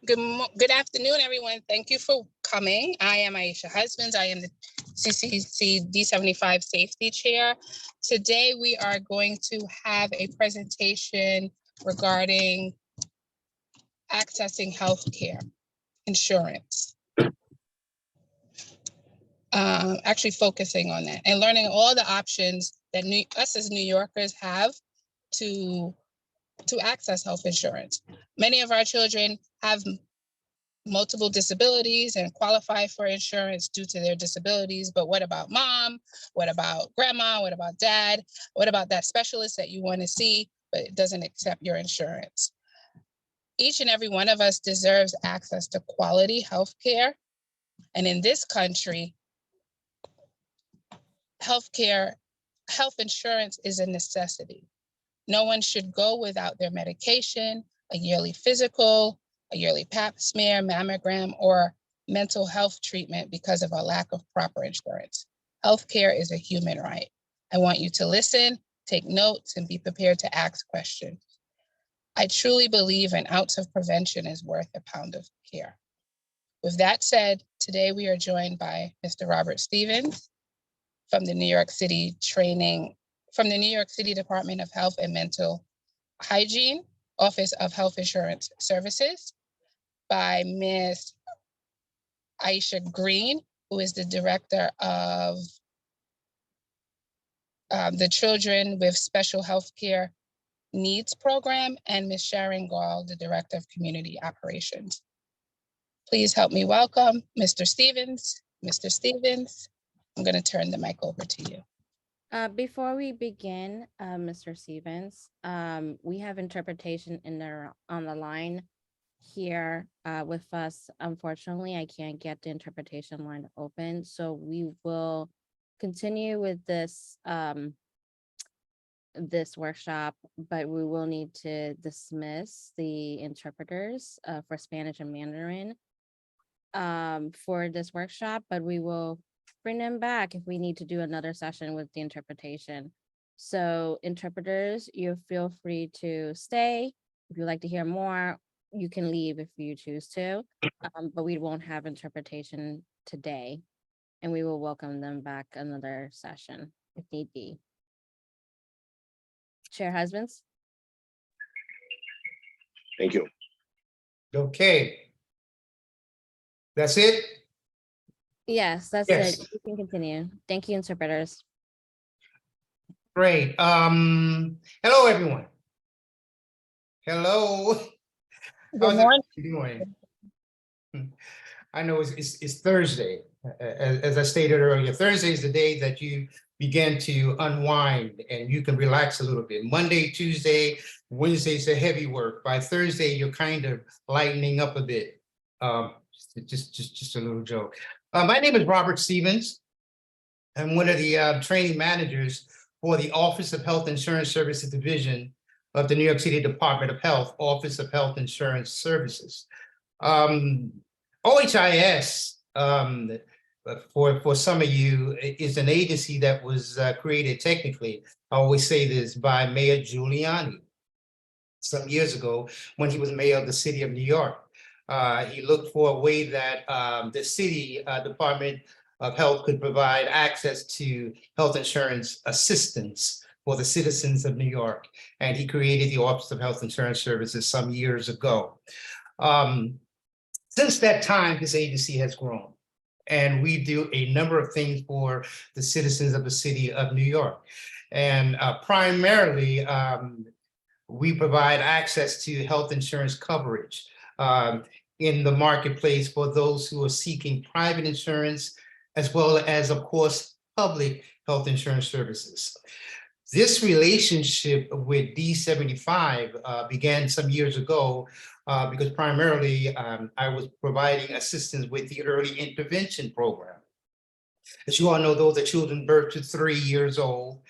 Good afternoon, everyone. Thank you for coming. I am Aisha Husbands. I am the CCD75 Safety Chair. Today, we are going to have a presentation regarding accessing healthcare insurance. Actually focusing on that and learning all the options that us as New Yorkers have to access health insurance. Many of our children have multiple disabilities and qualify for insurance due to their disabilities. But what about mom? What about grandma? What about dad? What about that specialist that you want to see, but it doesn't accept your insurance? Each and every one of us deserves access to quality health care. And in this country, health insurance is a necessity. No one should go without their medication, a yearly physical, a yearly pap smear, mammogram, or mental health treatment because of a lack of proper insurance. Healthcare is a human right. I want you to listen, take notes, and be prepared to ask questions. I truly believe an ounce of prevention is worth a pound of care. With that said, today we are joined by Mr. Robert Stevens from the New York City Department of Health and Mental Hygiene, Office of Health Insurance Services, by Ms. Aisha Green, who is the director of the Children with Special Healthcare Needs Program, and Ms. Sharon Gall, the Director of Community Operations. Please help me welcome Mr. Stevens. Mr. Stevens, I'm going to turn the mic over to you. Before we begin, Mr. Stevens, we have interpretation on the line here with us. Unfortunately, I can't get the interpretation line open, so we will continue with this this workshop, but we will need to dismiss the interpreters for Spanish and Mandarin for this workshop, but we will bring them back if we need to do another session with the interpretation. So interpreters, you feel free to stay. If you'd like to hear more, you can leave if you choose to, but we won't have interpretation today, and we will welcome them back another session if need be. Chair Husbands? Thank you. Okay. That's it? Yes, that's Yes. it. You can continue. Thank you, interpreters. Great. Hello, everyone. Hello. Good morning. You doing? I know it's Thursday. As I stated earlier, Thursday is the day that you begin to unwind and you can relax a little bit. Monday, Tuesday, Wednesday's the heavy work. By Thursday, you're kind of lightening up a bit. Just a little joke. My name is Robert Stevens. I'm one of the training managers for the Office of Health Insurance Services Division of the New York City Department of Health, Office of Health Insurance Services. OHIS, for some of you, is an agency that was created technically, I always say this, by Mayor Giuliani some years ago when he was mayor of the city of New York. He looked for a way that the city Department of Health could provide access to health insurance assistance for the citizens of New York. And he created the Office of Health Insurance Services some years ago. Since that time, his agency has grown. And we do a number of things for the citizens of the city of New York. And primarily, we provide access to health insurance coverage in the marketplace for those who are seeking private insurance, as well as, of course, public health insurance services. This relationship with D75 began some years ago because primarily I was providing assistance with the early intervention program. As you all know, those are children birth to 3 years old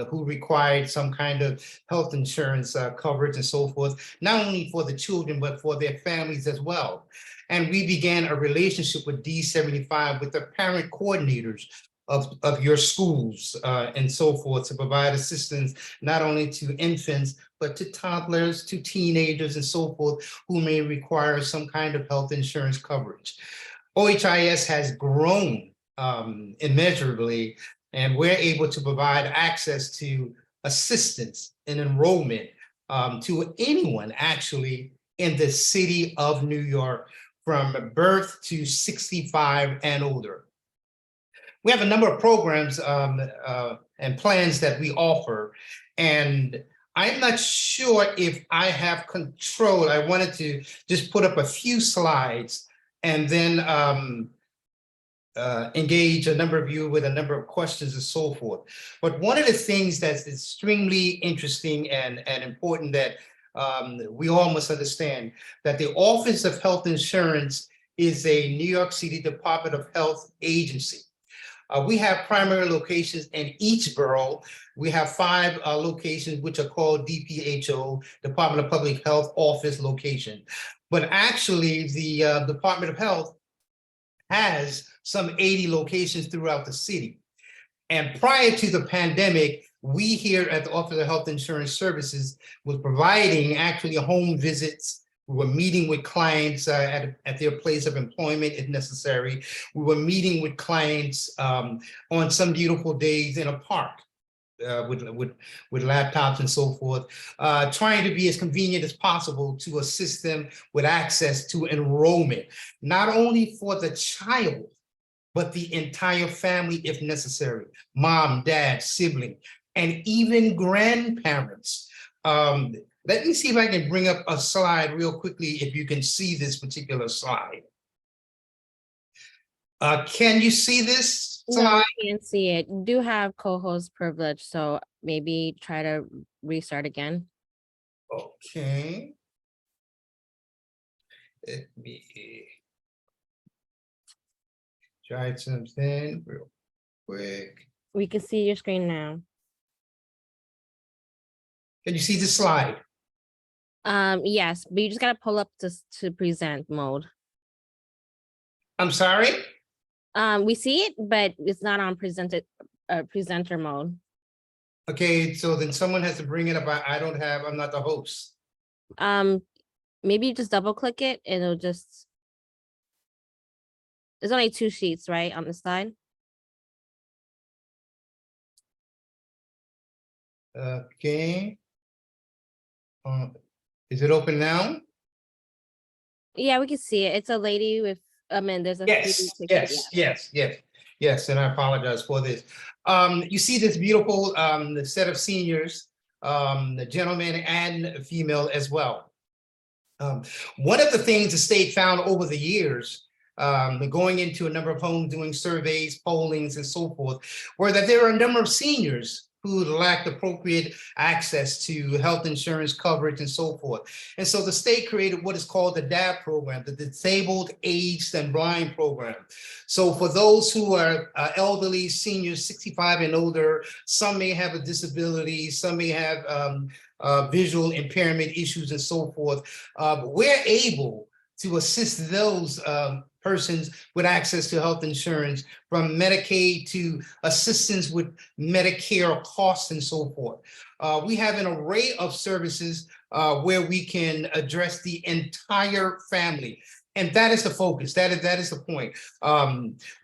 who required some kind of health insurance coverage and so forth, not only for the children, but for their families as well. And we began a relationship with D75 with the parent coordinators of your schools and so forth, to provide assistance not only to infants, but to toddlers, to teenagers and so forth, who may require some kind of health insurance coverage. OHIS has grown immeasurably, and we're able to provide access to assistance and enrollment to anyone actually in the city of New York from birth to 65 and older. We have a number of programs and plans that we offer, and I'm not sure if I have control. I wanted to just put up a few slides and then engage a number of you with a number of questions and so forth. But one of the things that's extremely interesting and important that we all must understand, that the Office of Health Insurance is a New York City Department of Health agency. We have primary locations in each borough. We have 5 locations, which are called DPHO, Department of Public Health Office location. But actually, the Department of Health has some 80 locations throughout the city. And prior to the pandemic, we here at the Office of Health Insurance Services was providing actually home visits. We were meeting with clients at their place of employment if necessary. We were meeting with clients on some beautiful days in a park with laptops and so forth, trying to be as convenient as possible to assist them with access to enrollment, not only for the child, but the entire family if necessary, mom, dad, sibling, and even grandparents. Let me see if I can bring up a slide real quickly, if you can see this particular slide. Can you see this slide? No, I can't see it. You do have co-host privilege, so maybe try to restart again. Okay. Let me try something real quick. We can see your screen now. Can you see the slide? Yes, but you just gotta pull up to present mode. I'm sorry? We see it, but it's not on presenter mode. Okay, so then someone has to bring it up. I'm not the host. Maybe just double click it and it'll just, there's only 2 sheets, right, on the side? Okay. Is it open now? Yeah, we can see it. It's a lady with, there's a few Yes, pictures, yes, and I apologize for this. You see this beautiful set of seniors, the gentleman and female as well. One of the things the state found over the years, going into a number of homes, doing surveys, pollings, and so forth, were that there are a number of seniors who lacked appropriate access to health insurance coverage and so forth. And so the state created what is called the DAB program, the Disabled, Aged, and Blind program. So for those who are elderly, seniors, 65 and older, some may have a disability, some may have visual impairment issues and so forth. We're able to assist those persons with access to health insurance, from Medicaid to assistance with Medicare costs and so forth. We have an array of services where we can address the entire family. And that is the focus. That is the point.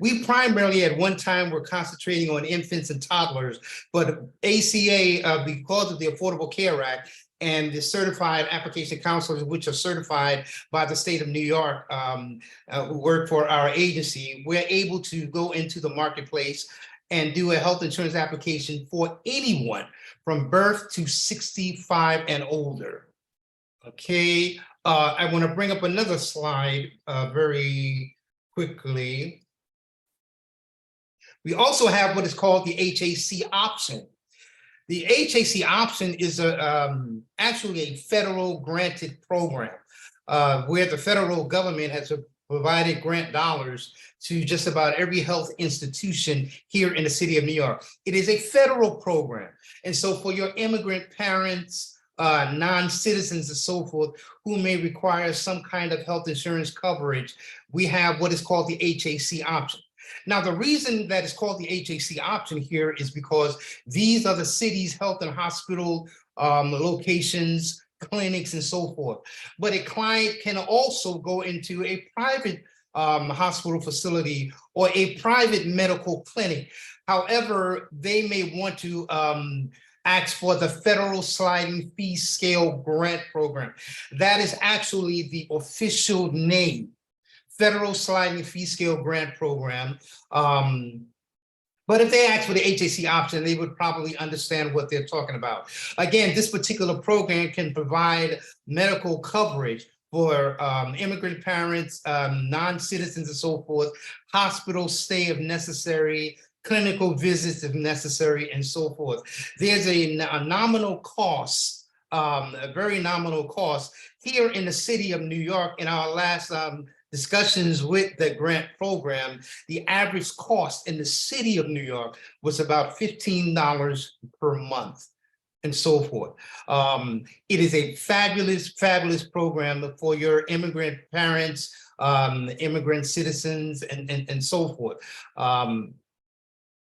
We primarily at one time were concentrating on infants and toddlers, but ACA, because of the Affordable Care Act, and the certified application counselors, which are certified by the state of New York, who work for our agency, we're able to go into the marketplace and do a health insurance application for anyone from birth to 65 and older. Okay, I want to bring up another slide very quickly. We also have what is called the HAC option. The HAC option is actually a federal granted program where the federal government has provided grant dollars to just about every health institution here in the city of New York. It is a federal program. And so for your immigrant parents, non-citizens and so forth, who may require some kind of health insurance coverage, we have what is called the HAC option. Now, the reason that it's called the HAC option here is because these are the city's health and hospital locations, clinics, and so forth. But a client can also go into a private hospital facility or a private medical clinic. However, they may want to ask for the federal sliding fee scale grant program. That is actually the official name, federal sliding fee scale grant program. But if they ask for the HAC option, they would probably understand what they're talking about. Again, this particular program can provide medical coverage for immigrant parents, non-citizens and so forth, hospital stay if necessary, clinical visits if necessary, and so forth. There's a nominal cost, a very nominal cost here in the city of New York. In our last discussions with the grant program, the average cost in the city of New York was about $15 per month and so forth. It is a fabulous, fabulous program for your immigrant parents, immigrant citizens, and so forth.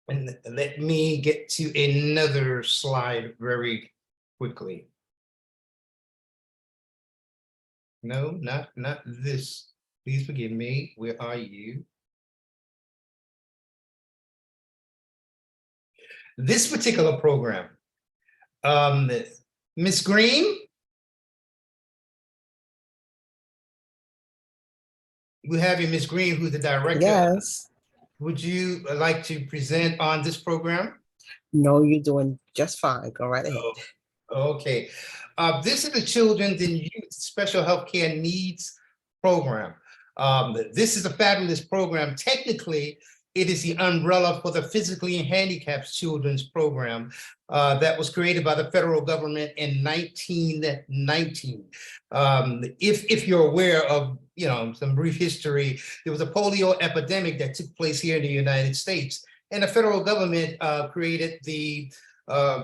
And let me get to another slide very quickly. No, not this. Please forgive me. Where are you? This particular program, Ms. Green, we have you, Ms. Green, who's the director. Yes. Would you like to present on this program? No, you're doing just fine. Go right ahead. Okay. This is the Children's and Youth Special Healthcare Needs Program. This is a fabulous program. Technically, it is the umbrella for the physically handicapped children's program that was created by the federal government in 1919. If you're aware of, some brief history, there was a polio epidemic that took place here in the United States, and the federal government created the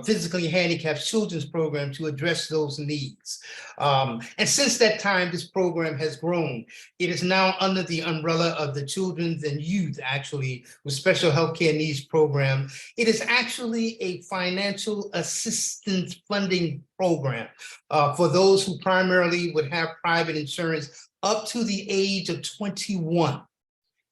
physically handicapped children's program to address those needs. And since that time, this program has grown. It is now under the umbrella of the Children's and Youth, actually, with Special Healthcare Needs Program. It is actually a financial assistance funding program for those who primarily would have private insurance up to the age of 21.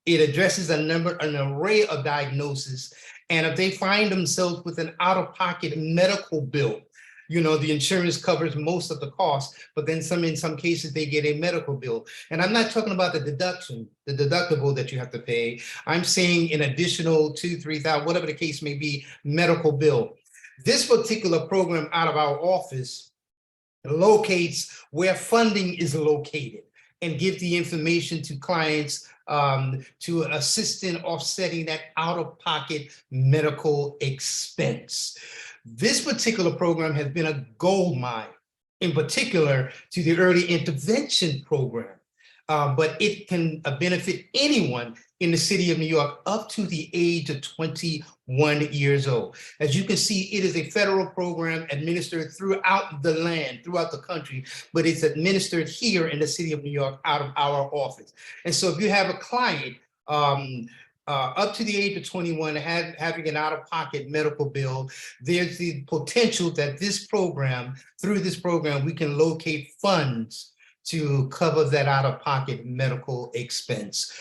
It addresses an array of diagnoses. And if they find themselves with an out-of-pocket medical bill, the insurance covers most of the cost, but then in some cases they get a medical bill. And I'm not talking about the deductible that you have to pay. I'm saying an additional $2,000, $3,000, whatever the case may be, medical bill. This particular program out of our office locates where funding is located and gives the information to clients to assist in offsetting that out-of-pocket medical expense. This particular program has been a gold mine, in particular to the early intervention program, but it can benefit anyone in the city of New York up to the age of 21 years old. As you can see, it is a federal program administered throughout the land, throughout the country, but it's administered here in the city of New York out of our office. And so if you have a client up to the age of 21 having an out-of-pocket medical bill, there's the potential that through this program, we can locate funds to cover that out-of-pocket medical expense.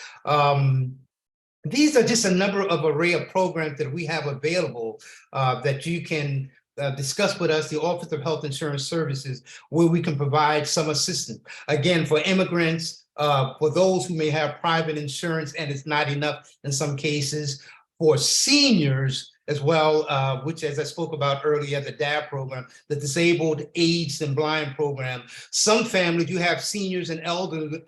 These are just a number of array of programs that we have available that you can discuss with us, the Office of Health Insurance Services, where we can provide some assistance. Again, for immigrants, for those who may have private insurance and it's not enough in some cases, for seniors as well, which, as I spoke about earlier, the DAB program, the Disabled, Aged, and Blind program. Some families, you have seniors and elderly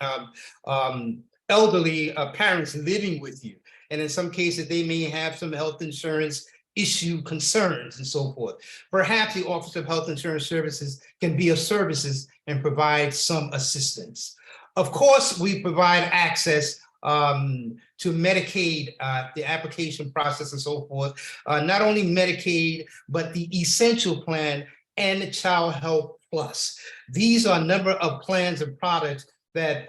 parents living with you. And in some cases, they may have some health insurance issue concerns and so forth. Perhaps the Office of Health Insurance Services can be of services and provide some assistance. Of course, we provide access to Medicaid, the application process and so forth, not only Medicaid, but the Essential Plan and the Child Health Plus. These are a number of plans and products that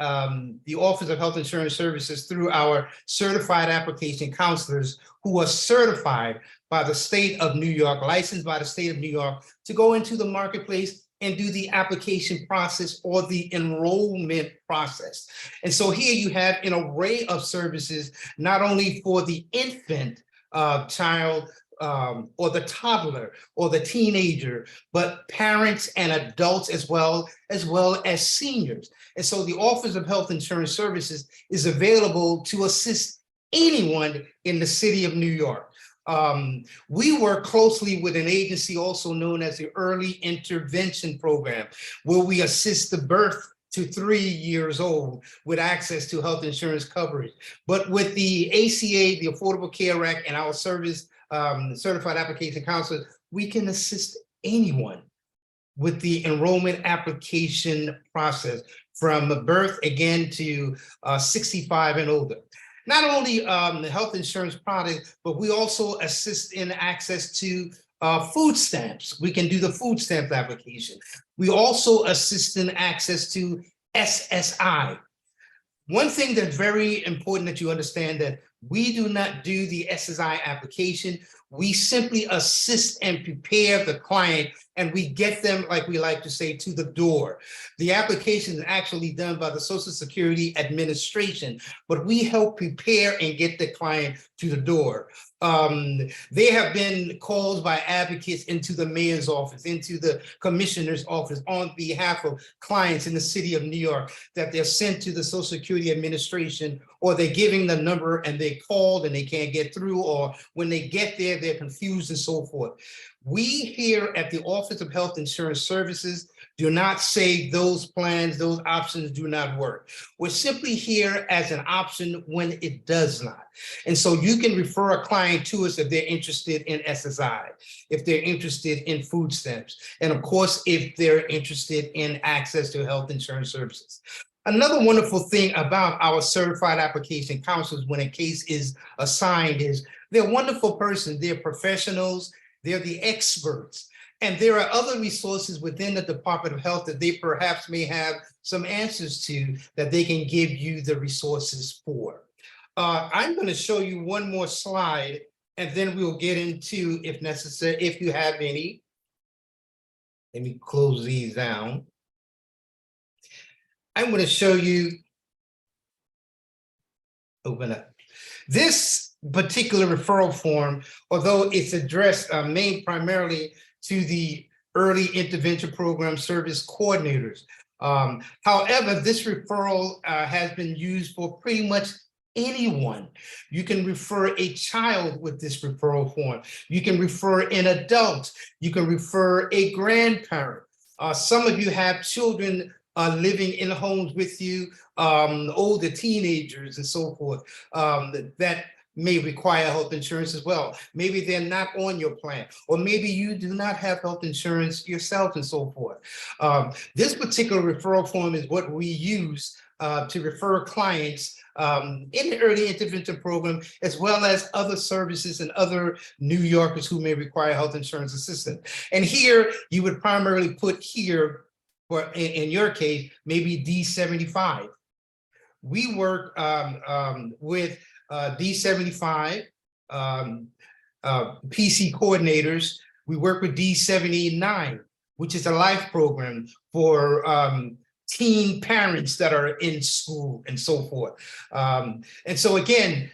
the Office of Health Insurance Services, through our certified application counselors who are certified by the state of New York, licensed by the state of New York, to go into the marketplace and do the application process or the enrollment process. And so here you have an array of services, not only for the infant child or the toddler or the teenager, but parents and adults as well as seniors. And so the Office of Health Insurance Services is available to assist anyone in the city of New York. We work closely with an agency also known as the Early Intervention Program, where we assist the birth to 3 years old with access to health insurance coverage. But with the ACA, the Affordable Care Act, and our service certified application counselors, we can assist anyone with the enrollment application process from birth again to 65 and older. Not only the health insurance product, but we also assist in access to food stamps. We can do the food stamp application. We also assist in access to SSI. One thing that's very important that you understand, that we do not do the SSI application. We simply assist and prepare the client, and we get them, like we like to say, to the door. The application is actually done by the Social Security Administration, but we help prepare and get the client to the door. There have been calls by advocates into the mayor's office, into the commissioner's office on behalf of clients in the city of New York, that they're sent to the Social Security Administration, or they're giving the number and they called and they can't get through, or when they get there, they're confused and so forth. We here at the Office of Health Insurance Services do not say those plans, those options do not work. We're simply here as an option when it does not. And so you can refer a client to us if they're interested in SSI, if they're interested in food stamps, and of course, if they're interested in access to health insurance services. Another wonderful thing about our certified application counselors when a case is assigned is they're wonderful persons, they're professionals, they're the experts. And there are other resources within the Department of Health that they perhaps may have some answers to, that they can give you the resources for. I'm going to show you one more slide, and then we'll get into, if necessary, if you have any. Let me close these down. I'm going to show you, open up. This particular referral form, although it's addressed primarily to the Early Intervention Program Service Coordinators. However, this referral has been used for pretty much anyone. You can refer a child with this referral form. You can refer an adult. You can refer a grandparent. Some of you have children living in homes with you, older teenagers and so forth, that may require health insurance as well. Maybe they're not on your plan, or maybe you do not have health insurance yourself and so forth. This particular referral form is what we use to refer clients in the Early Intervention Program, as well as other services and other New Yorkers who may require health insurance assistance. And here you would primarily put here, or in your case, maybe D75. We work with D75 PC coordinators. We work with D79, which is a life program for teen parents that are in school and so forth. And so again,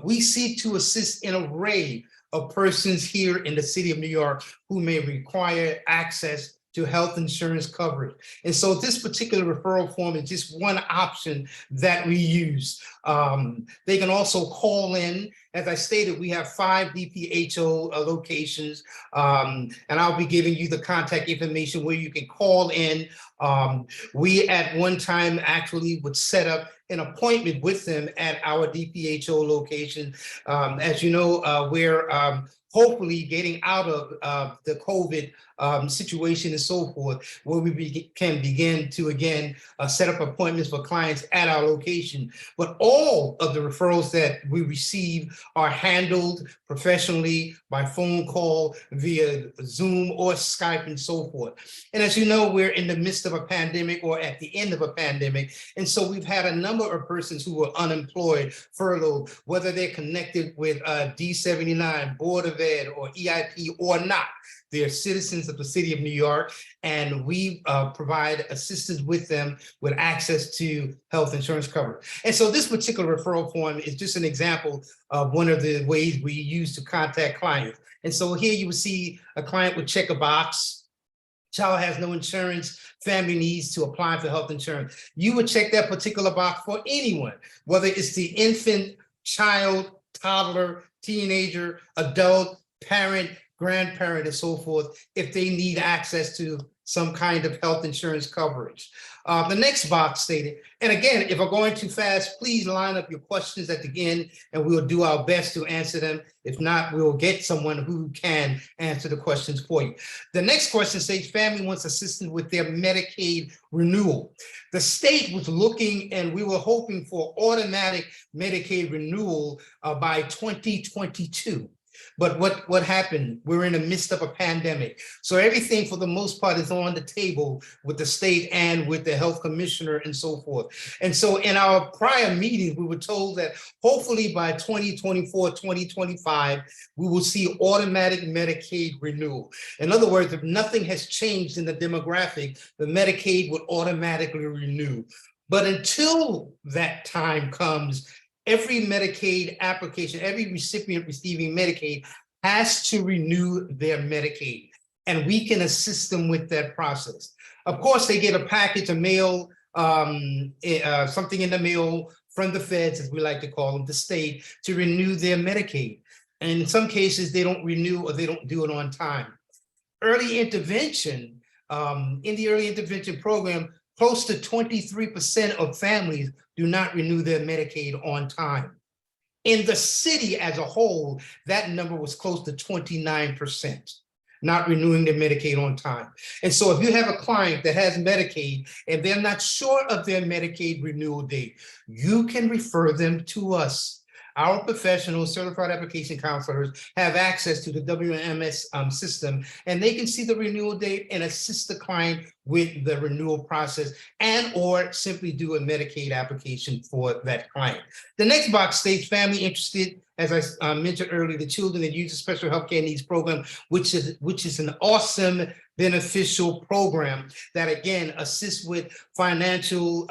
we seek to assist an array of persons here in the city of New York who may require access to health insurance coverage. And so this particular referral form is just one option that we use. They can also call in. As I stated, we have 5 DPHO locations, and I'll be giving you the contact information where you can call in. We at one time actually would set up an appointment with them at our DPHO location. As you know, we're hopefully getting out of the COVID situation and so forth, where we can begin to again set up appointments for clients at our location. But all of the referrals that we receive are handled professionally by phone call, via Zoom or Skype and so forth. And as you know, we're in the midst of a pandemic or at the end of a pandemic. And so we've had a number of persons who were unemployed, furloughed, whether they're connected with D79, Board of Ed, or EIP or not. They're citizens of the city of New York, and we provide assistance with them with access to health insurance coverage. And so this particular referral form is just an example of one of the ways we use to contact clients. And so here you will see a client would check a box. Child has no insurance, family needs to apply for health insurance. You would check that particular box for anyone, whether it's the infant, child, toddler, teenager, adult, parent, grandparent, and so forth, if they need access to some kind of health insurance coverage. The next box stated, and again, if I'm going too fast, please line up your questions at the end and we'll do our best to answer them. If not, we'll get someone who can answer the questions for you. The next question says, family wants assistance with their Medicaid renewal. The state was looking and we were hoping for automatic Medicaid renewal by 2022. But what happened? We're in the midst of a pandemic. So everything for the most part is on the table with the state and with the health commissioner and so forth. And so in our prior meetings, we were told that hopefully by 2024, 2025, we will see automatic Medicaid renewal. In other words, if nothing has changed in the demographic, the Medicaid would automatically renew. But until that time comes, every Medicaid application, every recipient receiving Medicaid has to renew their Medicaid, and we can assist them with that process. Of course, they get a package, a mail, something in the mail from the feds, as we like to call them, the state, to renew their Medicaid. And in some cases, they don't renew or they don't do it on time. Early intervention, in the early intervention program, close to 23% of families do not renew their Medicaid on time. In the city as a whole, that number was close to 29%, not renewing their Medicaid on time. And so if you have a client that has Medicaid and they're not sure of their Medicaid renewal date, you can refer them to us. Our professionals, certified application counselors, have access to the WMS system, and they can see the renewal date and assist the client with the renewal process and or simply do a Medicaid application for that client. The next box states family interested, as I mentioned earlier, the Children and Youth Special Healthcare Needs Program, which is an awesome, beneficial program that again assists with financial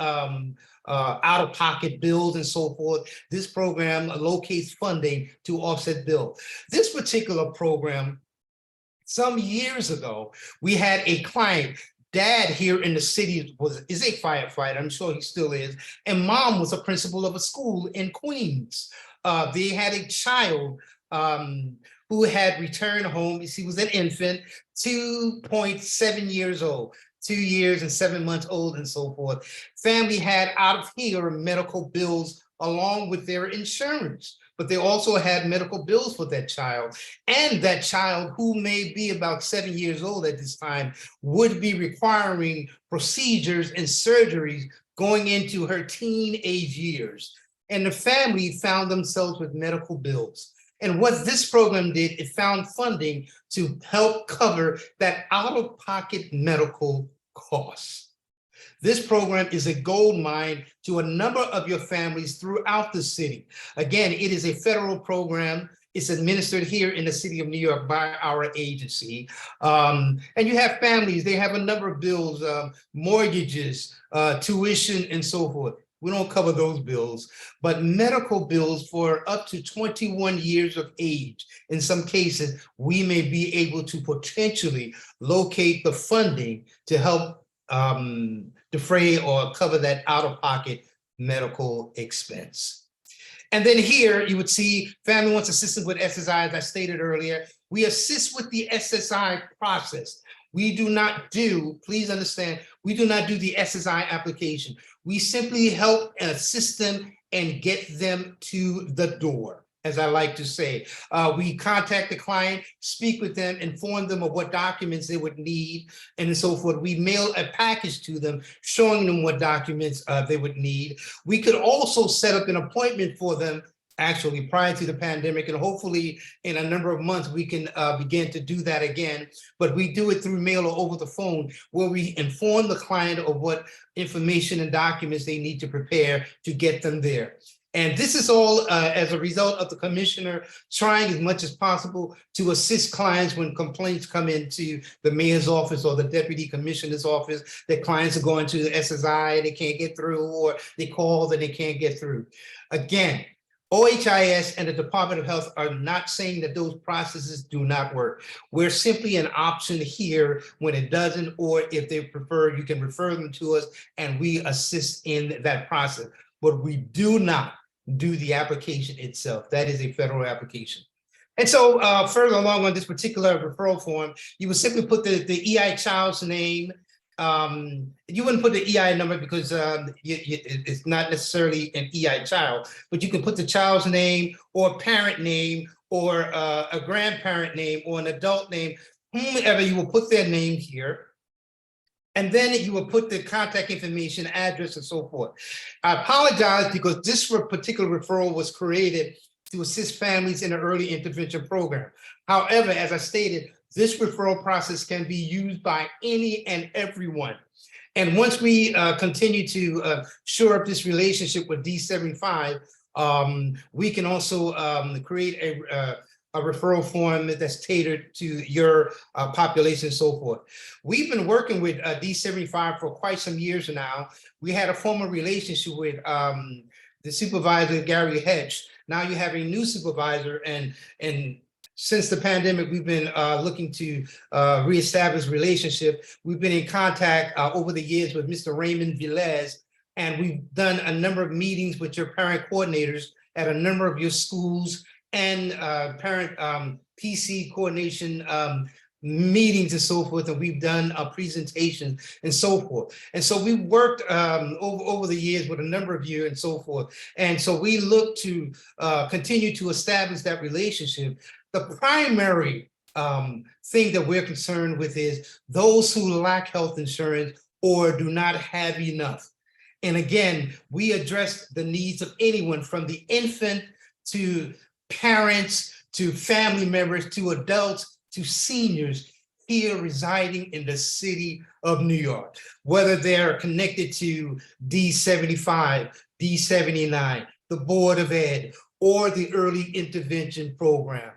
out-of-pocket bills and so forth. This program locates funding to offset bills. This particular program, some years ago, we had a client. Dad here in the city is a firefighter, I'm sure he still is, and mom was a principal of a school in Queens. They had a child who had returned home. He was an infant, 2.7 years old. 2 years and 7 months old and so forth. Family had out of here medical bills along with their insurance, but they also had medical bills for that child. And that child, who may be about 7 years old at this time, would be requiring procedures and surgeries going into her teenage years. And the family found themselves with medical bills. And what this program did, it found funding to help cover that out-of-pocket medical costs. This program is a gold mine to a number of your families throughout the city. Again, it is a federal program. It's administered here in the city of New York by our agency. And you have families, they have a number of bills, mortgages, tuition, and so forth. We don't cover those bills, but medical bills for up to 21 years of age. In some cases, we may be able to potentially locate the funding to help defray or cover that out-of-pocket medical expense. And then here you would see family wants assistance with SSI, as I stated earlier. We assist with the SSI process. We do not do, please understand, we do not do the SSI application. We simply help and assist them and get them to the door. as I like to say. We contact the client, speak with them, inform them of what documents they would need, and so forth. We mail a package to them, showing them what documents they would need. We could also set up an appointment for them actually prior to the pandemic, and hopefully in a number of months we can begin to do that again. But we do it through mail or over the phone, where we inform the client of what information and documents they need to prepare to get them there. And this is all as a result of the commissioner trying as much as possible to assist clients when complaints come into the mayor's office or the deputy commissioner's office that clients are going to the SSI and they can't get through, or they call and they can't get through. Again, OHIS and the Department of Health are not saying that those processes do not work. We're simply an option here when it doesn't, or if they prefer, you can refer them to us and we assist in that process. But we do not do the application itself. That is a federal application. And so further along on this particular referral form, you would simply put the EI child's name. You wouldn't put the EI number because it's not necessarily an EI child, but you can put the child's name or parent name or a grandparent name or an adult name, whomever. You will put their name here. And then you will put the contact information, address, and so forth. I apologize because this particular referral was created to assist families in an early intervention program. However, as I stated, this referral process can be used by any and everyone. And once we continue to shore up this relationship with D75, we can also create a referral form that's tailored to your population and so forth. We've been working with D75 for quite some years now. We had a former relationship with the supervisor, Gary Hedge. Now you have a new supervisor, and since the pandemic, we've been looking to reestablish relationship. We've been in contact over the years with Mr. Raymond Velez, and we've done a number of meetings with your parent coordinators at a number of your schools and parent PC coordination meetings and so forth, and we've done presentations and so forth. And so we worked over the years with a number of you and so forth. And so we look to continue to establish that relationship. The primary thing that we're concerned with is those who lack health insurance or do not have enough. And again, we address the needs of anyone from the infant to parents to family members to adults to seniors here residing in the city of New York, whether they're connected to D75, D79, the Board of Ed, or the Early Intervention Program.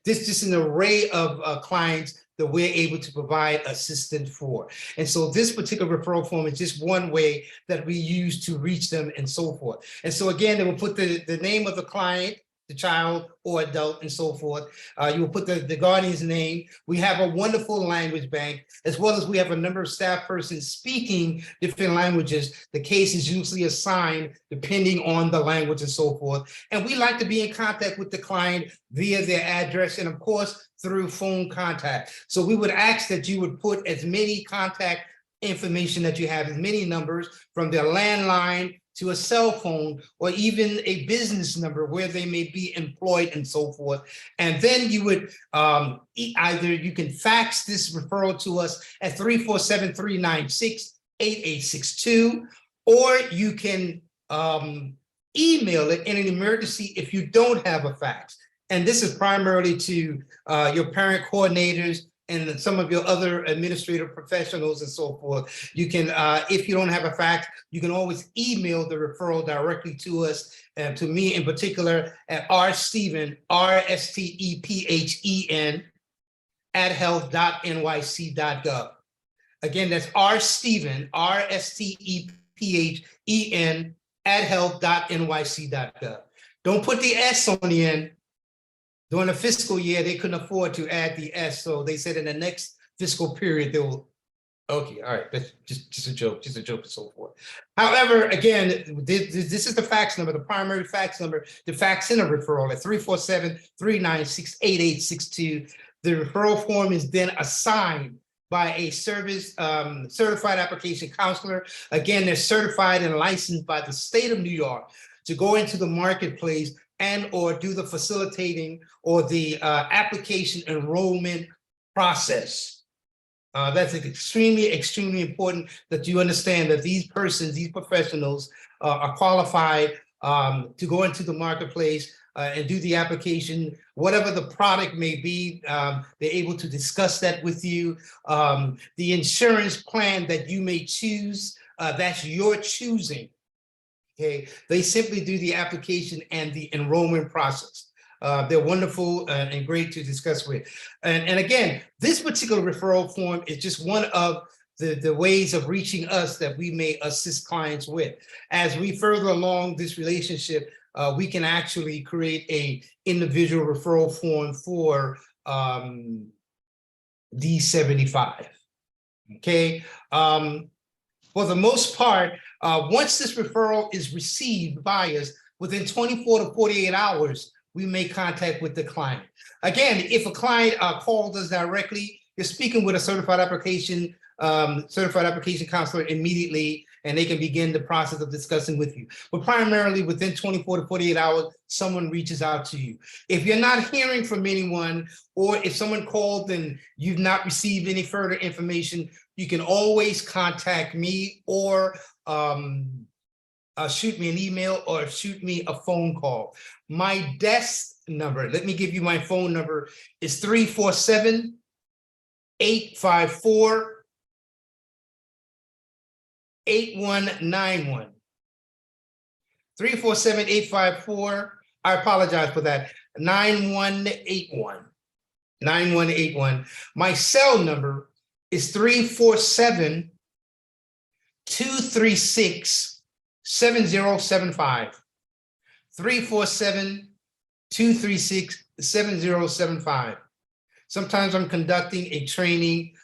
This is just an array of clients that we're able to provide assistance for. And so this particular referral form is just one way that we use to reach them and so forth. And so again, they will put the name of the client, the child or adult and so forth. You will put the guardian's name. We have a wonderful language bank, as well as we have a number of staff persons speaking different languages. The case is usually assigned depending on the language and so forth. And we like to be in contact with the client via their address and of course through phone contact. So we would ask that you would put as many contact information that you have, as many numbers from their landline to a cell phone or even a business number where they may be employed and so forth. And then you would either you can fax this referral to us at 347-396-8862, or you can email it in an emergency if you don't have a fax. And this is primarily to your parent coordinators and some of your other administrative professionals and so forth. You can, if you don't have a fax, you can always email the referral directly to us, and to me in particular, at rstephen, rstephen, @health.nyc.gov. Again, that's rstephen, rstephen, @health.nyc.gov. Don't put the S on the end. During the fiscal year, they couldn't afford to add the S, so they said in the next fiscal period, they will, okay, all right, that's just a joke and so forth. However, again, this is the fax number, the primary fax number, the fax in a referral at 347-396-8862. The referral form is then assigned by a certified application counselor. Again, they're certified and licensed by the state of New York to go into the marketplace, and or do the facilitating or the application enrollment process. That's extremely, extremely important that you understand that these persons, these professionals are qualified to go into the marketplace and do the application, whatever the product may be, they're able to discuss that with you. The insurance plan that you may choose, that's your choosing. Okay, they simply do the application and the enrollment process. They're wonderful and great to discuss with. And again, this particular referral form is just one of the ways of reaching us that we may assist clients with. As we further along this relationship, we can actually create a individual referral form for D75. Okay. For the most part, once this referral is received by us, within 24 to 48 hours, we make contact with the client. Again, if a client calls us directly, you're speaking with a certified application counselor immediately, and they can begin the process of discussing with you. But primarily within 24 to 48 hours, someone reaches out to you. If you're not hearing from anyone, or if someone called and you've not received any further information, you can always contact me or shoot me an email or shoot me a phone call. My desk number, let me give you my phone number, is 347-854-8191. 347-854, I apologize for that, 9181. 9181. My cell number is 347-236-7075. 347-236-7075. Sometimes I'm conducting a training.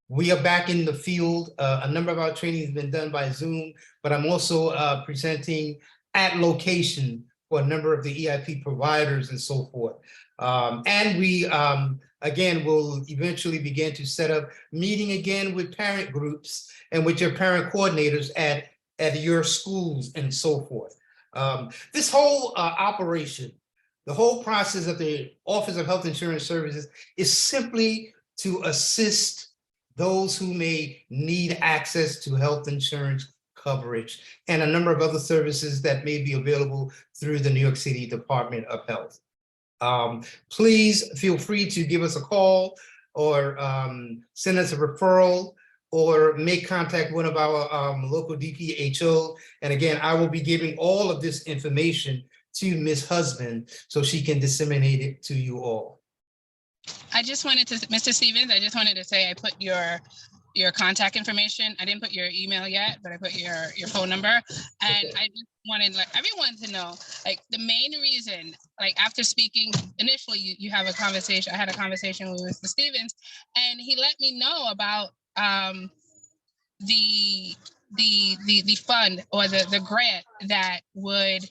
We are back in the field. A number of our training has been done by Zoom, but I'm also presenting at location for a number of the EIP providers and so forth. And we, again, will eventually begin to set up meeting again with parent groups and with your parent coordinators at your schools and so forth. This whole operation, the whole process of the Office of Health Insurance Services is simply to assist those who may need access to health insurance coverage and a number of other services that may be available through the New York City Department of Health. Please feel free to give us a call or send us a referral or make contact with one of our local DPHO. And again, I will be giving all of this information to Ms. Husband so she can disseminate it to you all. I just wanted to, Mr. Stevens, I just wanted to say I put your contact information. I didn't put your email yet, but I put your phone number. And Okay. I just wanted like everyone to know, like the main reason, like after speaking initially, you have a conversation. I had a conversation with Mr. Stevens, and he let me know about the fund or the grant that would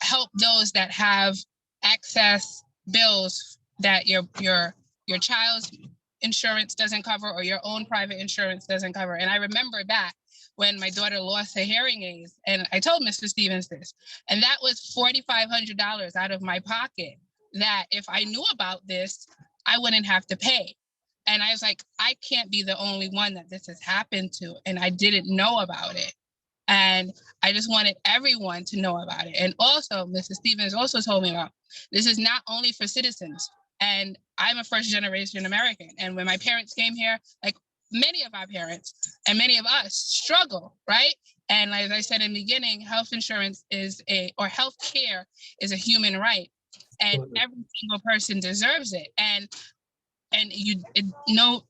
help those that have excess bills that your child's insurance doesn't cover or your own private insurance doesn't cover. And I remember back when my daughter lost her hearing aids, and I told Mr. Stevens this, and that was $4,500 out of my pocket that if I knew about this, I wouldn't have to pay. And I was like, I can't be the only one that this has happened to, and I didn't know about it. And I just wanted everyone to know about it. And also, Mr. Stevens also told me about, this is not only for citizens. And I'm a first generation American. And when my parents came here, like many of our parents and many of us struggle, right? And like I said in the beginning, health insurance or health care is a human right. And every single person deserves it. And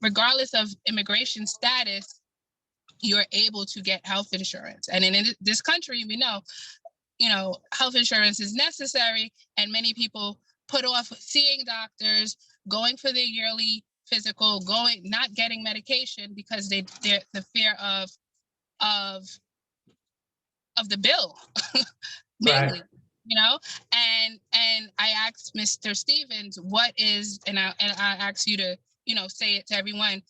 regardless of immigration status, you're able to get health insurance. And in this country, we know, health insurance is necessary, and many people put off seeing doctors, going for their yearly physical, not getting medication because they're the fear of the bill, mainly. Right. And I asked Mr. Stevens, and I ask you to, say it to everyone.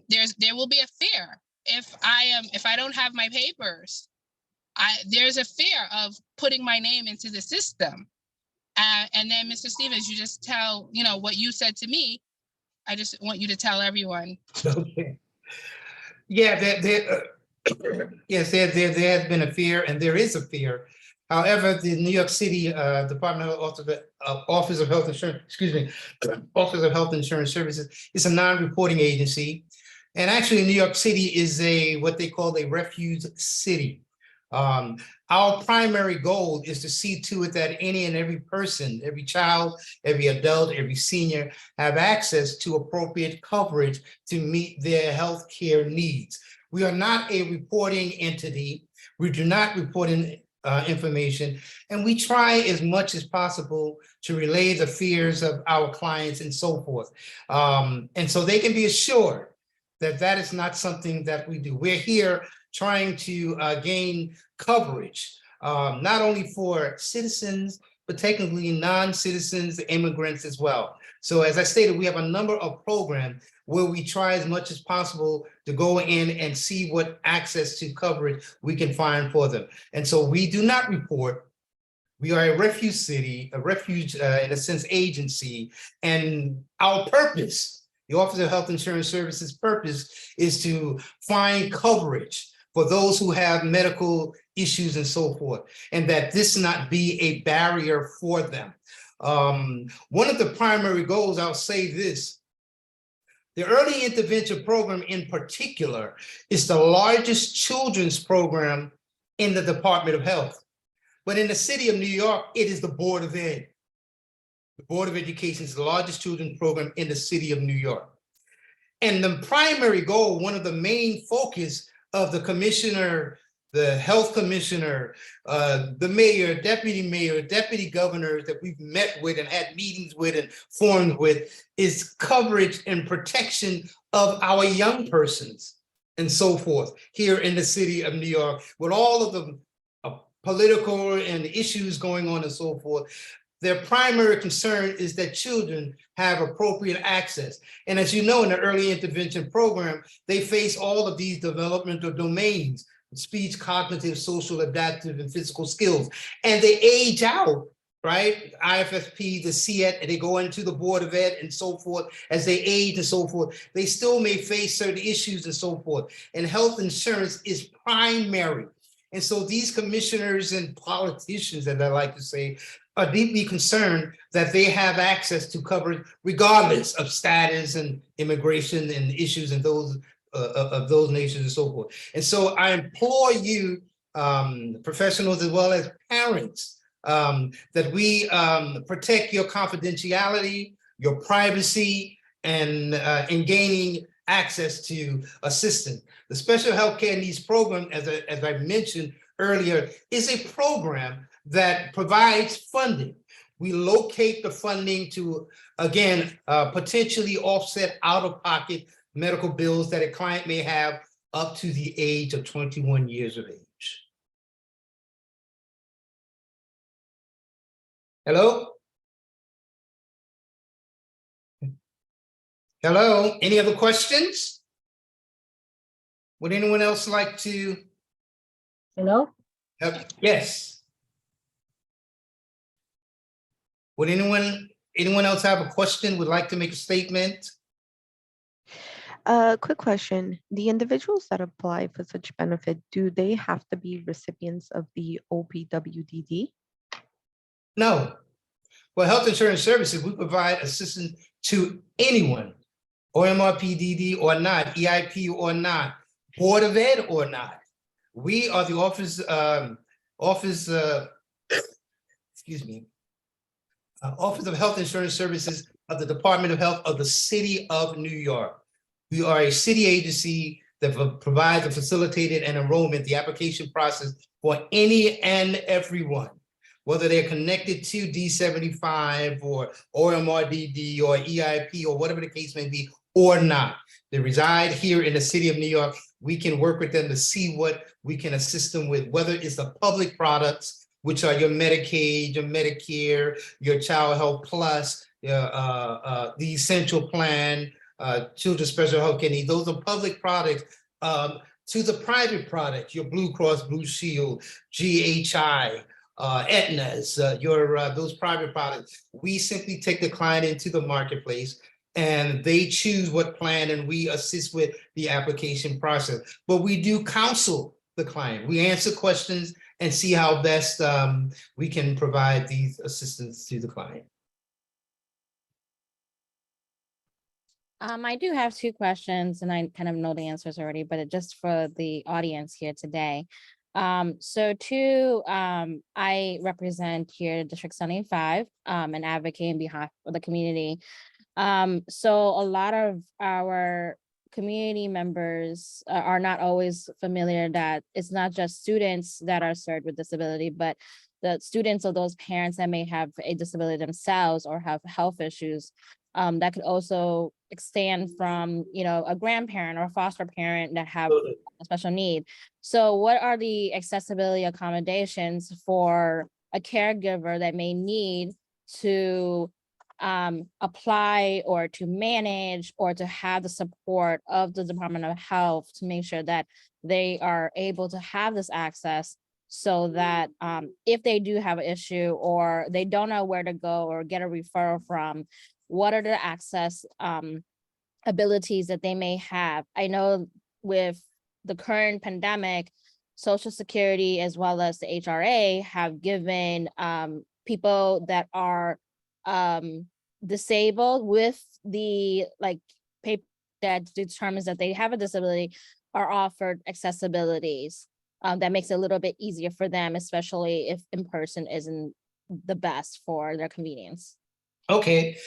There will be a fear if I don't have my papers, there's a fear of putting my name into the system. And then, Mr. Stevens, you just tell, what you said to me. I just want you to tell everyone. Okay. Yeah, yes, there has been a fear, and there is a fear. However, the New York City Department of Office of Health Insurance, Office of Health Insurance Services is a non-reporting agency. And actually, New York City is what they call a refuge city. Our primary goal is to see to it that any and every person, every child, every adult, every senior have access to appropriate coverage to meet their health care needs. We are not a reporting entity. We do not report information, and we try as much as possible to relay the fears of our clients and so forth. And so they can be assured that that is not something that we do. We're here trying to gain coverage, not only for citizens, but technically non-citizens, immigrants as well. So as I stated, we have a number of programs where we try as much as possible to go in and see what access to coverage we can find for them. And so we do not report. We are a refuge city, a refuge, in a sense, agency. And our purpose, the Office of Health Insurance Services purpose, is to find coverage for those who have medical issues and so forth, and that this not be a barrier for them. One of the primary goals, I'll say this, the Early Intervention Program in particular is the largest children's program in the Department of Health. But in the city of New York, it is the Board of Ed. The Board of Education is the largest children's program in the city of New York. And the primary goal, one of the main focus of the commissioner, the health commissioner, the mayor, deputy governors that we've met with and had meetings with and formed with, is coverage and protection of our young persons and so forth here in the city of New York, with all of the political and issues going on and so forth. Their primary concern is that children have appropriate access. And as you know, in the early intervention program, they face all of these developmental domains: speech, cognitive, social, adaptive, and physical skills. And they age out, right? IFSP, the CET, and they go into the Board of Ed and so forth. As they age and so forth, they still may face certain issues and so forth. And health insurance is primary. And so these commissioners and politicians, as I like to say, are deeply concerned that they have access to coverage regardless of status and immigration and issues and those of those nations and so forth. And so I implore you, professionals as well as parents, that we protect your confidentiality, your privacy, and in gaining access to assistance. The Special Healthcare Needs Program, as I mentioned earlier, is a program that provides funding. We locate the funding to, again, potentially offset out-of-pocket medical bills that a client may have up to the age of 21 years of age. Hello? Hello, any other questions? Would anyone else like to? Hello? Yes. Would anyone else have a question, would like to make a statement? Quick question. The individuals that apply for such benefit, do they have to be recipients of the OPWDD? No. Well, health insurance services, we provide assistance to anyone, OMRPDD or not, EIP or not, Board of Ed or not. We are the Office of Health Insurance Services of the Department of Health of the City of New York. We are a city agency that provides a facilitated and enrollment, the application process for any and everyone, whether they're connected to D75 or OMRDD or EIP or whatever the case may be or not. They reside here in the city of New York. We can work with them to see what we can assist them with, whether it's the public products, which are your Medicaid, your Medicare, your Child Health Plus, the Essential Plan, Children's Special Health Care Needs. Those are public products to the private product, your Blue Cross Blue Shield, GHI, Aetna's, those private products. We simply take the client into the marketplace and they choose what plan and we assist with the application process. But we do counsel the client. We answer questions and see how best we can provide these assistance to the client. I do have two questions and I kind of know the answers already, but just for the audience here today. I represent here District 75 and advocate on behalf of the community. So a lot of our community members are not always familiar that it's not just students that are served with disability, but the students of those parents that may have a disability themselves or have health issues. That could also extend from, a grandparent or a foster parent that have a special need. So what are the accessibility accommodations for a caregiver that may need to apply or to manage or to have the support of the Department of Health to make sure that they are able to have this access, so that if they do have an issue or they don't know where to go or get a referral from, what are the access abilities that they may have? I know with the current pandemic, Social Security as well as the HRA have given people that are disabled with the paper that determines that they have a disability are offered accessibilities. That makes it a little bit easier for them, especially if in person isn't the best for their convenience. Okay,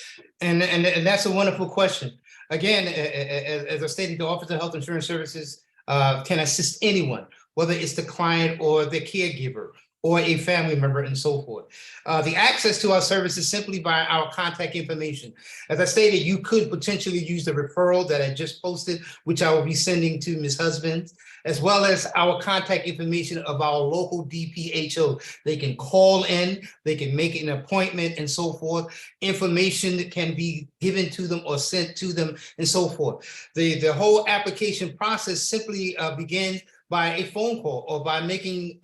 and that's a wonderful question. Again, as I stated, the Office of Health Insurance Services can assist anyone, whether it's the client or the caregiver or a family member and so forth. The access to our services simply by our contact information. As I stated, you could potentially use the referral that I just posted, which I will be sending to Ms. Husbands, as well as our contact information of our local DPHO. They can call in, they can make an appointment and so forth. Information that can be given to them or sent to them and so forth. The whole application process simply begins by a phone call or by making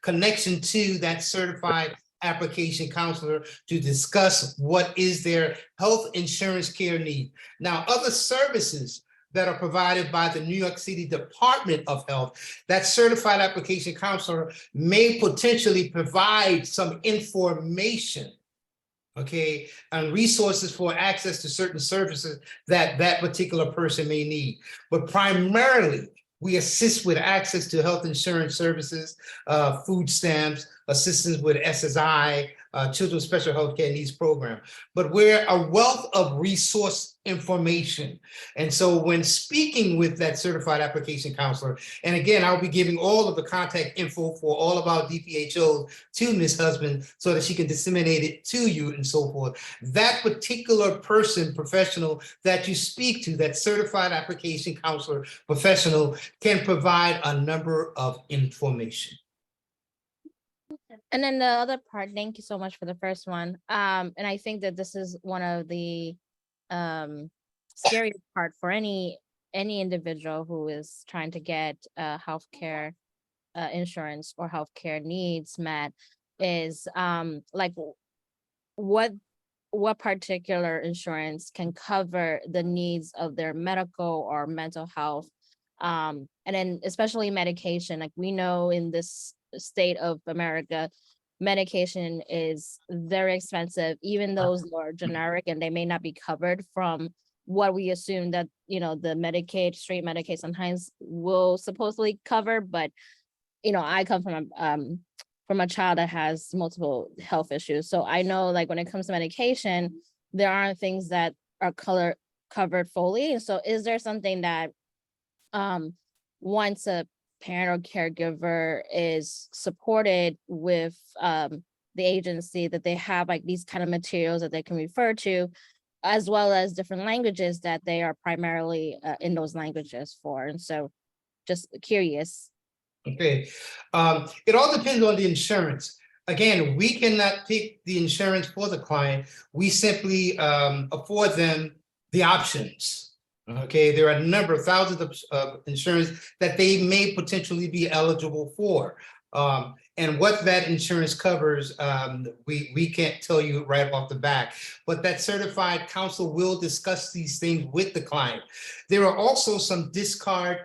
connection to that certified application counselor to discuss what is their health insurance care need. Now, other services that are provided by the New York City Department of Health, that certified application counselor may potentially provide some information, okay, and resources for access to certain services that that particular person may need. But primarily, we assist with access to health insurance services, food stamps, assistance with SSI, Children's Special Health Care Needs Program. But we're a wealth of resource information. And so when speaking with that certified application counselor, and again, I'll be giving all of the contact info for all of our DPHOs to Ms. Husband so that she can disseminate it to you and so forth. That particular person, professional that you speak to, that certified application counselor professional, can provide a number of information. And then the other part, thank you so much for the first one. And I think that this is one of the scariest part for any individual who is trying to get healthcare insurance or healthcare needs met, is what particular insurance can cover the needs of their medical or mental health, and then especially medication. Like we know in this state of America, medication is very expensive, even those that are generic and they may not be covered from what we assume that, the Medicaid, straight Medicaid sometimes will supposedly cover. But, I come from a child that has multiple health issues. So I know when it comes to medication, there aren't things that are covered fully. And so is there something that once a parent or caregiver is supported with the agency, that they have these kind of materials that they can refer to, as well as different languages that they are primarily in those languages for? And so just curious. Okay, it all depends on the insurance. Again, we cannot pick the insurance for the client. We simply afford them the options. Okay, there are a number of thousands of insurance that they may potentially be eligible for. And what that insurance covers, we can't tell you right off the bat, but that certified counsel will discuss these things with the client. There are also some discount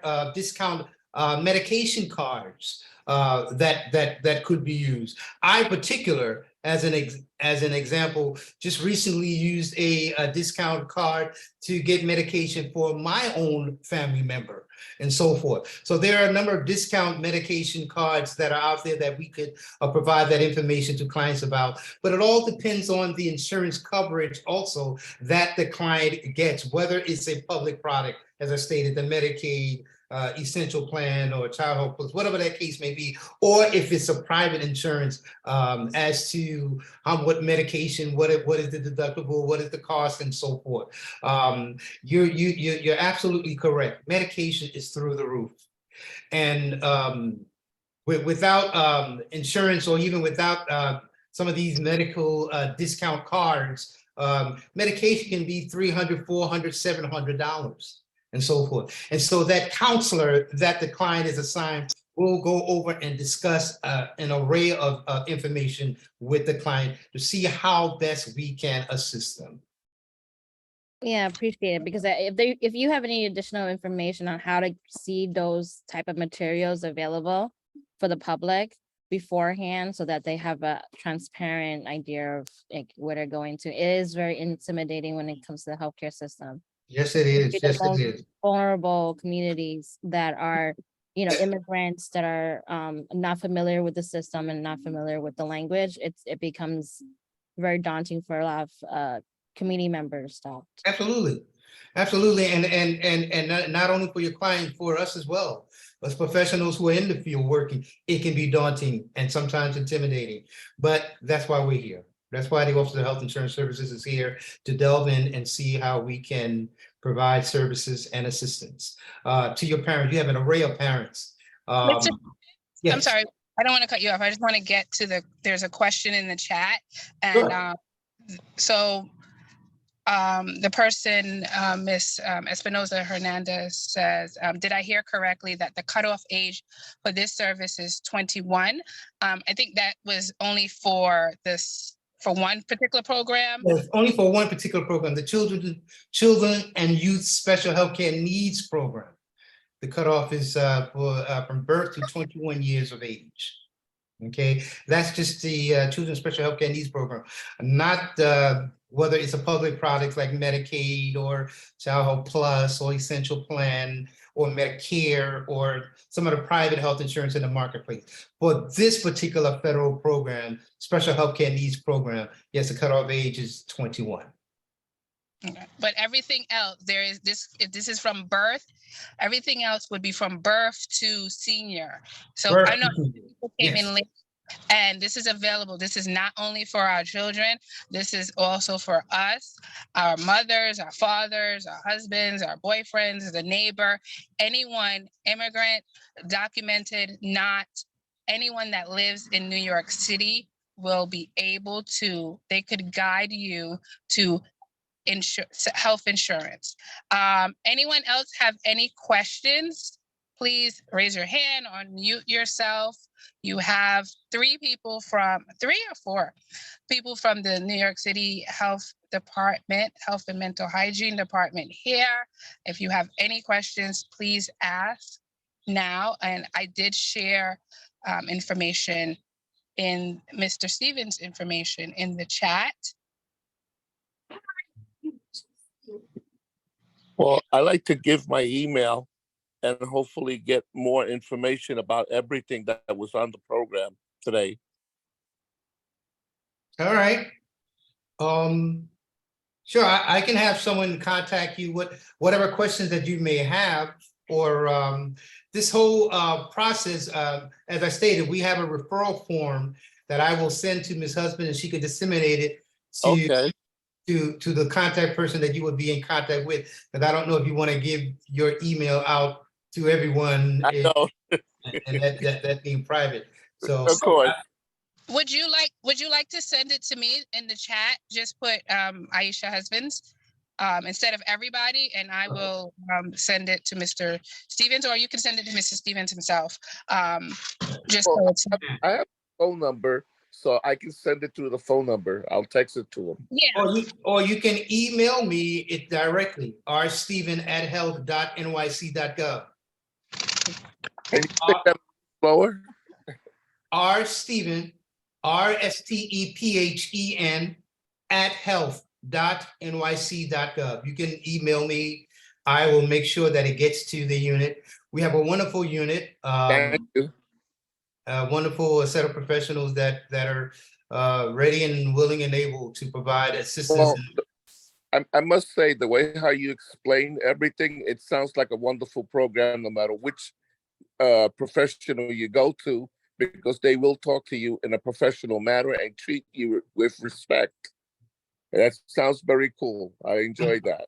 medication cards that could be used. I particular, as an example, just recently used a discount card to get medication for my own family member and so forth. So there are a number of discount medication cards that are out there that we could provide that information to clients about, but it all depends on the insurance coverage also that the client gets, whether it's a public product, as I stated, the Medicaid, essential plan or child health plus, whatever that case may be, or if it's a private insurance, as to what medication, what is the deductible, what is the cost, and so forth. You're absolutely correct. Medication is through the roof, and without insurance, or even without some of these medical discount cards, medication can be $300, $400, $700. And so forth. And so that counselor that the client is assigned will go over and discuss an array of information with the client to see how best we can assist them. Yeah, appreciate it, because if you have any additional information on how to see those type of materials available for the public beforehand, so that they have a transparent idea of like where they're going to, it is very intimidating when it comes to the healthcare system. Yes, it is. The Yes, it most is. vulnerable communities that are, immigrants that are not familiar with the system and not familiar with the language, it becomes very daunting for a lot of community members. Absolutely. Absolutely. And not only for your client, for us as well. As professionals who are in the field working, it can be daunting and sometimes intimidating, but that's why we're here. That's why the Office of Health Insurance Services is here, to delve in and see how we can provide services and assistance to your parents. You have an array of parents. I'm Yes. sorry, I don't want to cut you off. I just want to get to there's a question in the chat. Sure. And so the person, Miss Espinoza Hernandez, says, did I hear correctly that the cutoff age for this service is 21? I think that was only for one particular program. Yes, only for one particular program, the Children and Youth Special Healthcare Needs Program. The cutoff is from birth to 21 years of age. Okay, that's just the Children's Special Healthcare Needs Program, not whether it's a public product like Medicaid or Child Health Plus or Essential Plan or Medicare or some of the private health insurance in the marketplace. For this particular federal program, Special Healthcare Needs Program, yes, the cutoff age is 21. Okay. But everything else, if this is from birth, everything else would be from birth to senior. So Birth I know to senior. people came Yes. in late, and this is available. This is not only for our children. This is also for us, our mothers, our fathers, our husbands, our boyfriends, the neighbor, anyone, immigrant, documented, not anyone that lives in New York City will be able to, they could guide you to health insurance. Anyone else have any questions? Please raise your hand or mute yourself. You have three or four people from the New York City Health Department, Health and Mental Hygiene Department here. If you have any questions, please ask now. And I did share information in Mr. Stevens' information in the chat. Well, I like to give my email and hopefully get more information about everything that was on the program today. All right. Sure, I can have someone contact you with whatever questions that you may have, or this whole process. As I stated, we have a referral form that I will send to Ms. Husband, and she could disseminate it to Okay. to the contact person that you would be in contact with. Because I don't know if you want to give your email out to everyone, I know. and that being private. So Of course. Would you like to send it to me in the chat? Just put Aisha Husbands instead of everybody, and I will send it to Mr. Stevens, or you can send it to Mr. Stevens himself. Just so Well, it's, I have a phone number, so I can send it to the phone number. I'll text it to him. yeah, Or you can email me it directly, rsteven@health.nyc.gov. Can you say that slower? rsteven, rstephen @health.nyc.gov. You can email me. I will make sure that it gets to the unit. We have a wonderful unit, Thank you. a wonderful set of professionals that are ready and willing and able to provide assistance. Well, I must say, the way how you explain everything, it sounds like a wonderful program, no matter which professional you go to, because they will talk to you in a professional manner and treat you with respect. That sounds very cool. I enjoyed that.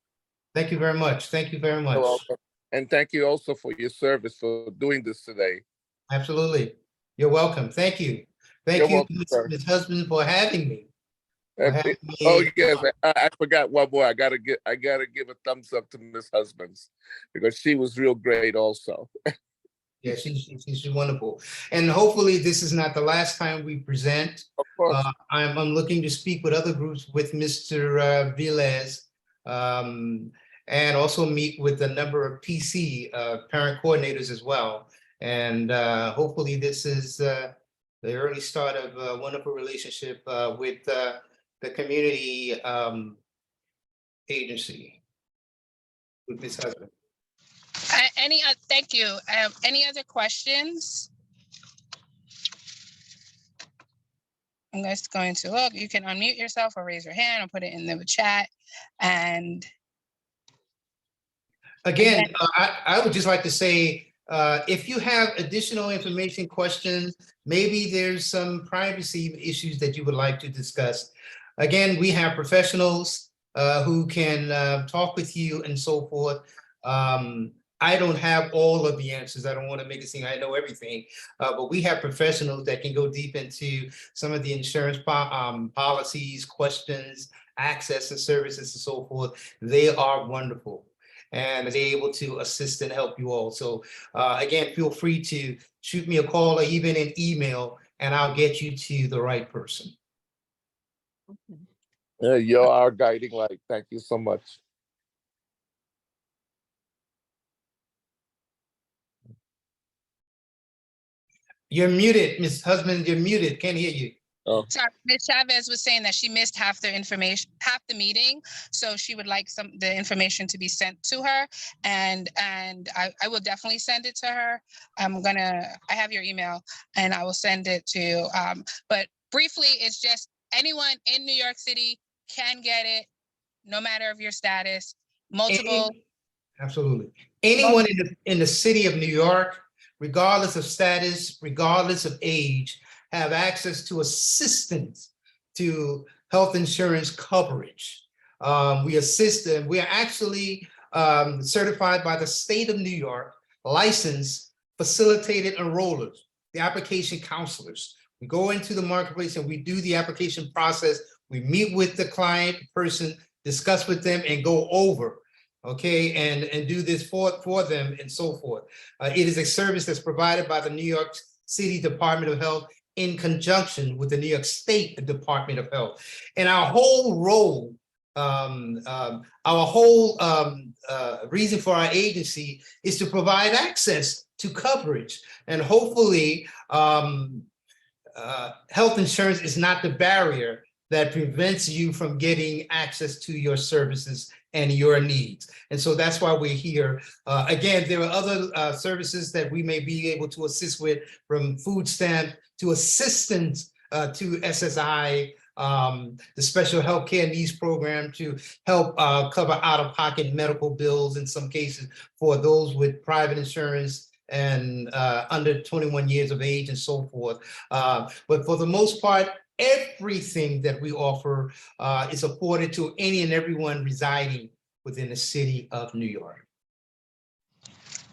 Thank you very much. Thank you very You're much. welcome. And thank you also for your service for doing this today. Absolutely. You're welcome. Thank you. Thank You're you, welcome, sir. Ms. Husband, for having me. Oh yes, I forgot one more. I gotta give a thumbs up to Miss Husbands, because she was real great also. Yeah, she's wonderful. And hopefully this is not the last time we present. Of course. I'm looking to speak with other groups with Mr. Velez, and also meet with a number of PC parent coordinators as well. And hopefully this is the early start of a wonderful relationship with the community agency with Ms. Husband. thank you. Any other questions? I'm just going to look. You can unmute yourself or raise your hand or put it in the chat. And again, I would just like to say, if you have additional information, questions, maybe there's some privacy issues that you would like to discuss. Again, we have professionals who can talk with you and so forth. I don't have all of the answers. I don't want to make it seem I know everything, but we have professionals that can go deep into some of the insurance policies, questions, access and services and so forth. They are wonderful, and they're able to assist and help you all. So again, feel free to shoot me a call or even an email, and I'll get you to the right person. You're our guiding light. Thank you so much. You're muted, Ms. Husband, you're muted. Can't hear you. Oh, sorry, Ms. Chavez was saying that she missed half the information, half the meeting. So she would like the information to be sent to her. And I will definitely send it to her. I have your email and I will send it to, but briefly, it's just anyone in New York City can get it, no matter of your status, multiple. Absolutely. Anyone in the city of New York, regardless of status, regardless of age, have access to assistance to health insurance coverage. We assist them. We are actually certified by the state of New York, licensed, facilitated enrollers, the application counselors. We go into the marketplace and we do the application process. We meet with the client person, discuss with them and go over, okay, and do this for them and so forth. It is a service that's provided by the New York City Department of Health in conjunction with the New York State Department of Health. And our whole role, reason for our agency is to provide access to coverage. And hopefully, health insurance is not the barrier that prevents you from getting access to your services and your needs. And so that's why we're here. Again, there are other services that we may be able to assist with, from food stamp to assistance to SSI, the special healthcare needs program to help cover out-of-pocket medical bills in some cases for those with private insurance and under 21 years of age and so forth. But for the most part, everything that we offer is afforded to any and everyone residing within the city of New York.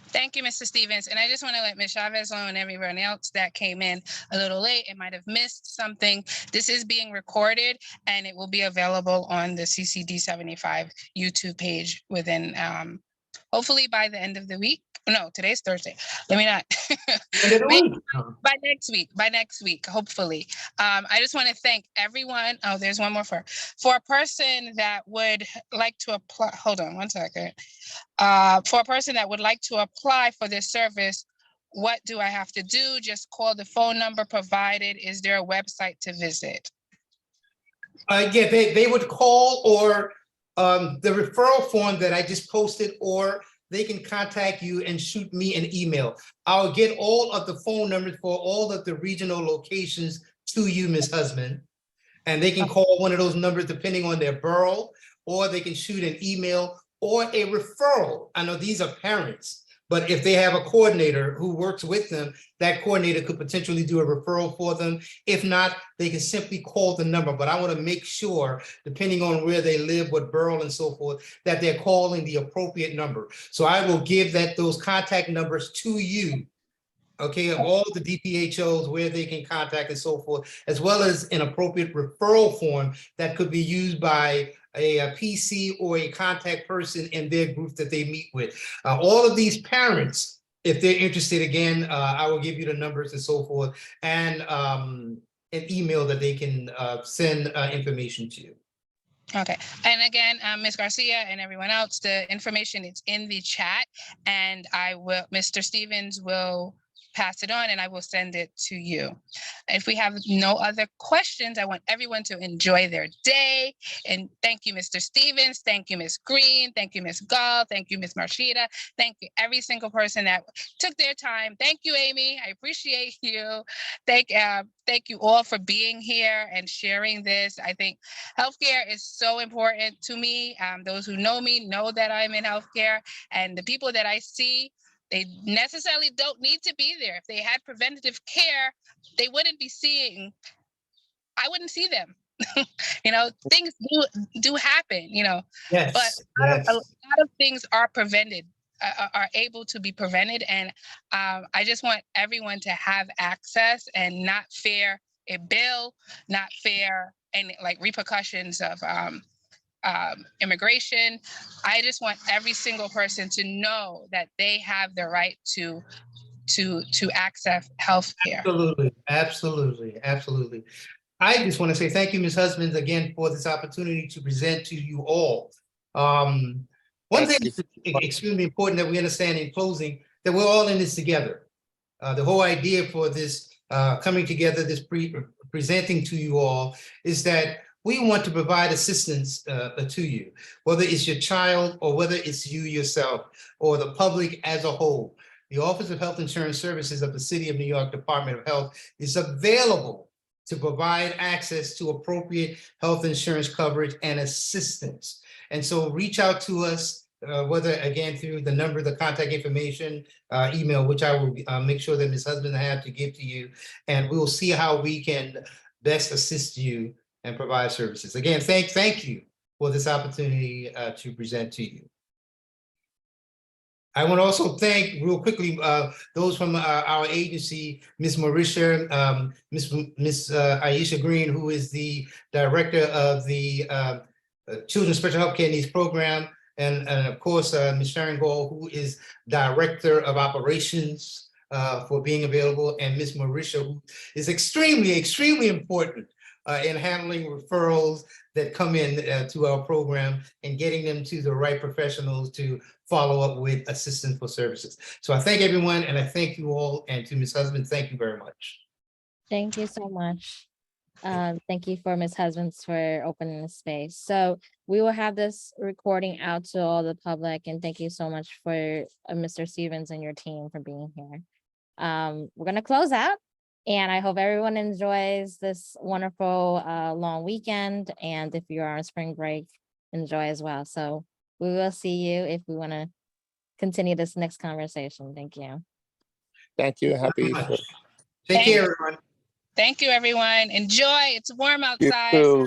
Thank Thank you, Mr. Stevens. And I just want to let Ms. Chavez know and everyone else that came in a little late and might have missed something. This is being recorded and it will be available on the CCD75 YouTube page within, hopefully by the end of the week. No, today's Thursday. Let me not. End of the Maybe week. by next week, hopefully. I just want to thank everyone. Oh, there's one more for a person that would like to apply. Hold on one second. For a person that would like to apply for this service, what do I have to do? Just call the phone number provided. Is there a website to visit? Yeah, they would call or the referral form that I just posted, or they can contact you and shoot me an email. I'll get all of the phone numbers for all of the regional locations to you, Ms. Husband. And they can call one of those numbers depending on their borough, or they can shoot an email or a referral. I know these are parents, but if they have a coordinator who works with them, that coordinator could potentially do a referral for them. If not, they can simply call the number. But I want to make sure, depending on where they live, what borough and so forth, that they're calling the appropriate number. So I will give those contact numbers to you, okay, of all the DPHOs, where they can contact and so forth, as well as an appropriate referral form that could be used by a PC or a contact person in their group that they meet with. All of these parents, if they're interested, again, I will give you the numbers and so forth, and an email that they can send information to. Okay, and again, Ms. Garcia and everyone else, the information is in the chat, and Mr. Stevens will pass it on and I will send it to you. If we have no other questions, I want everyone to enjoy their day. And thank you, Mr. Stevens. Thank you, Ms. Green. Thank you, Ms. Gall. Thank you, Ms. Marshida. Thank you, every single person that took their time. Thank you, Amy. I appreciate you. Thank you all for being here and sharing this. I think healthcare is so important to me. Those who know me know that I'm in healthcare, and the people that I see, they necessarily don't need to be there. If they had preventative care, they wouldn't be seeing, I wouldn't see them. Things do happen, Yes, but a yes. lot of things are prevented, are able to be prevented. And I just want everyone to have access and not fear a bill, not fear any like repercussions of immigration. I just want every single person to know that they have the right to access health care. Absolutely, absolutely, absolutely. I just want to say thank you, Ms. Husbands, again, for this opportunity to present to you all. One thing that's extremely important that we understand in closing, that we're all in this together. The whole idea for this coming together, this presenting to you all, is that we want to provide assistance to you, whether it's your child or whether it's you yourself or the public as a whole. The Office of Health Insurance Services of the City of New York Department of Health is available to provide access to appropriate health insurance coverage and assistance. And so reach out to us, whether again through the number, the contact information, email, which I will make sure that Ms. Husband have to give to you, and we will see how we can best assist you and provide services. Again, thank you for this opportunity to present to you. I want to also thank real quickly those from our agency, Ms. Marisha, Ms. Aisha Green, who is the director of the Children's Special Health Care Needs Program, and of course, Ms. Sharon Gall, who is director of operations for being available, and Ms. Marisha, who is extremely important in handling referrals that come in to our program and getting them to the right professionals to follow up with assistance for services. So I thank everyone, and I thank you all, and to Ms. Husband, thank you very much. Thank you so much. Thank you for Ms. Husbands for opening the space. So we will have this recording out to all the public, and thank you so much for Mr. Stevens and your team for being here. We're gonna close out, and I hope everyone enjoys this wonderful long weekend. And if you're on spring break, enjoy as well. So we will see you if we want to continue this next conversation. Thank you. Thank you. Happy Easter. Take care, everyone. Thank you, everyone. Enjoy. It's warm You outside. too.